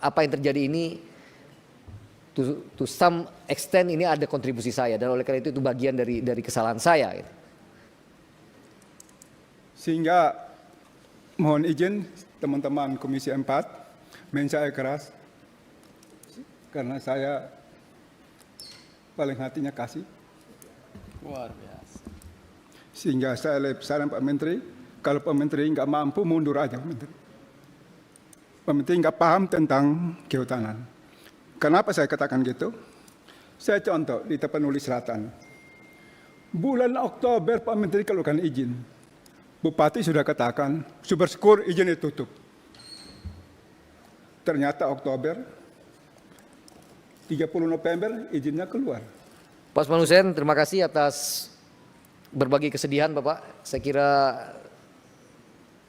apa yang terjadi ini to some extent ini ada kontribusi saya, dan oleh karena itu bagian dari kesalahan saya. Sehingga mohon izin teman-teman Komisi 4 saya keras karena saya paling hatinya kasih. Luar biasa. Sehingga saya saran Pak Menteri, kalau Pak Menteri nggak mampu mundur aja Pak Menteri. Pak Menteri nggak paham tentang kehutanan. Kenapa saya katakan gitu? Saya contoh di Tapanuli Selatan. Bulan Oktober Pak Menteri keluarkan izin. Bupati sudah katakan, Syukur izin ditutup. Ternyata Oktober, 30 November izinnya keluar. Pak Usman Hussein, terima kasih atas berbagi kesedihan Bapak. Saya kira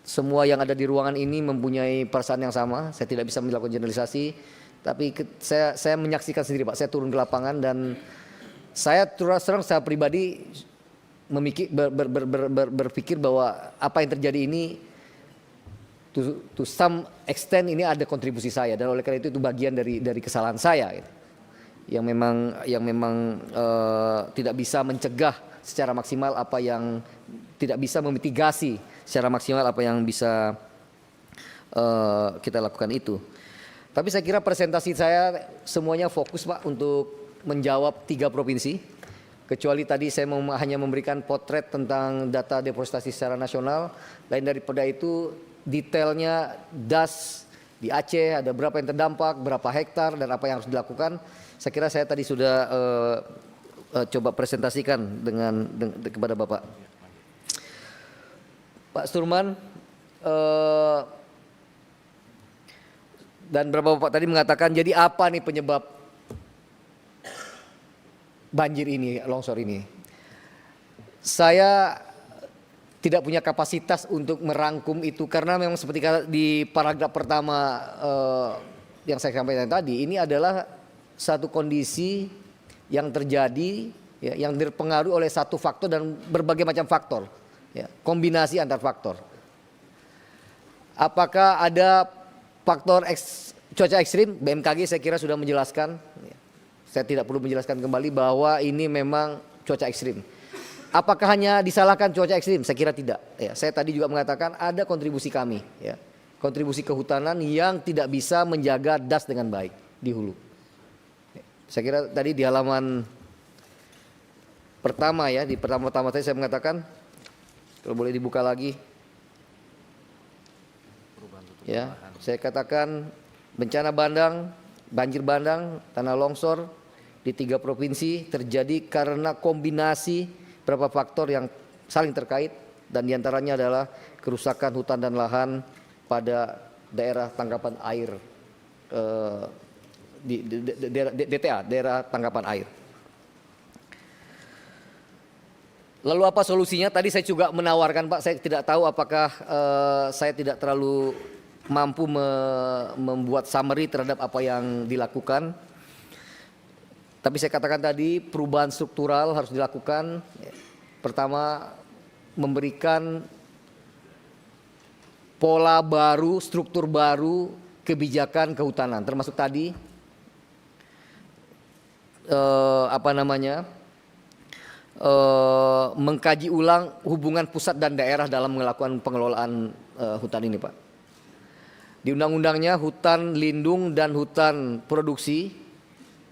semua yang ada di ruangan ini mempunyai perasaan yang sama. Saya tidak bisa melakukan generalisasi, tapi saya menyaksikan sendiri Pak. Saya turun ke lapangan dan saya terus terang saya pribadi berpikir bahwa apa yang terjadi ini to some extent ini ada kontribusi saya, dan oleh karena itu bagian dari kesalahan saya yang memang tidak bisa mencegah secara maksimal apa yang tidak bisa memitigasi secara maksimal apa yang bisa kita lakukan itu. Tapi saya kira presentasi saya semuanya fokus Pak untuk menjawab 3 provinsi, kecuali tadi saya hanya memberikan potret tentang data deforestasi secara nasional. Lain daripada itu detailnya DAS di Aceh ada berapa yang terdampak, berapa hektar, dan apa yang harus dilakukan. Saya kira saya tadi sudah coba presentasikan kepada Bapak. Pak Sturman dan beberapa Bapak tadi mengatakan, jadi apa nih penyebab banjir ini, longsor ini? Saya tidak punya kapasitas untuk merangkum itu, karena memang seperti di paragraf pertama yang saya sampaikan tadi, ini adalah satu kondisi yang terjadi ya, yang dipengaruhi oleh satu faktor dan berbagai macam faktor ya, kombinasi antar faktor. Apakah ada faktor cuaca ekstrim? BMKG saya kira sudah menjelaskan ya. Saya tidak perlu menjelaskan kembali bahwa ini memang cuaca ekstrim. Apakah hanya disalahkan cuaca ekstrim? Saya kira tidak ya. Saya tadi juga mengatakan ada kontribusi kami ya, kontribusi kehutanan yang tidak bisa menjaga DAS dengan baik di hulu. Saya kira tadi di halaman pertama ya, di pertama-tama saya mengatakan, kalau boleh dibuka lagi ya, saya katakan bencana bandang, banjir bandang, tanah longsor di 3 provinsi terjadi karena kombinasi beberapa faktor yang saling terkait, dan diantaranya adalah kerusakan hutan dan lahan pada daerah tangkapan air di DTA, daerah tangkapan air. Lalu apa solusinya? Tadi saya juga menawarkan Pak, saya tidak tahu apakah saya tidak terlalu mampu membuat summary terhadap apa yang dilakukan. Tapi saya katakan tadi perubahan struktural harus dilakukan. Pertama, memberikan pola baru, struktur baru, kebijakan kehutanan, termasuk tadi mengkaji ulang hubungan pusat dan daerah dalam melakukan pengelolaan hutan ini Pak. Di undang-undangnya hutan lindung dan hutan produksi,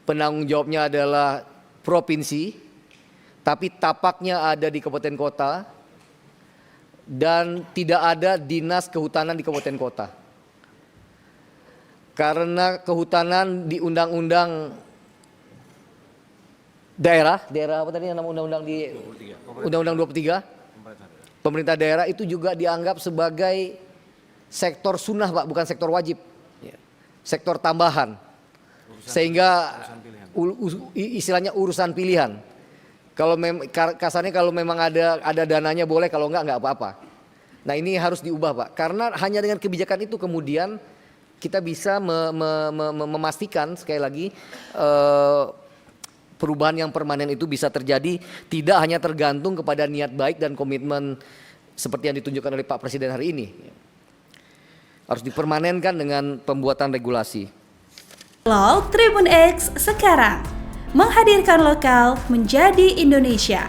penanggung jawabnya adalah provinsi, tapi tapaknya ada di kabupaten kota, dan tidak ada dinas kehutanan di kabupaten kota. Karena kehutanan di undang-undang daerah apa tadi nama undang-undang di Undang-Undang 23 pemerintah daerah itu juga dianggap sebagai sektor sunnah Pak, bukan sektor wajib ya, sektor tambahan, sehingga istilahnya urusan pilihan. Kalau kasarnya kalau memang ada dananya boleh, kalau enggak apa-apa. Nah ini harus diubah Pak, karena hanya dengan kebijakan itu kemudian kita bisa memastikan sekali lagi perubahan yang permanen itu bisa terjadi, tidak hanya tergantung kepada niat baik dan komitmen seperti yang ditunjukkan oleh Pak Presiden hari ini. Harus dipermanenkan dengan pembuatan regulasi. Laut Tribun X sekarang menghadirkan lokal menjadi Indonesia.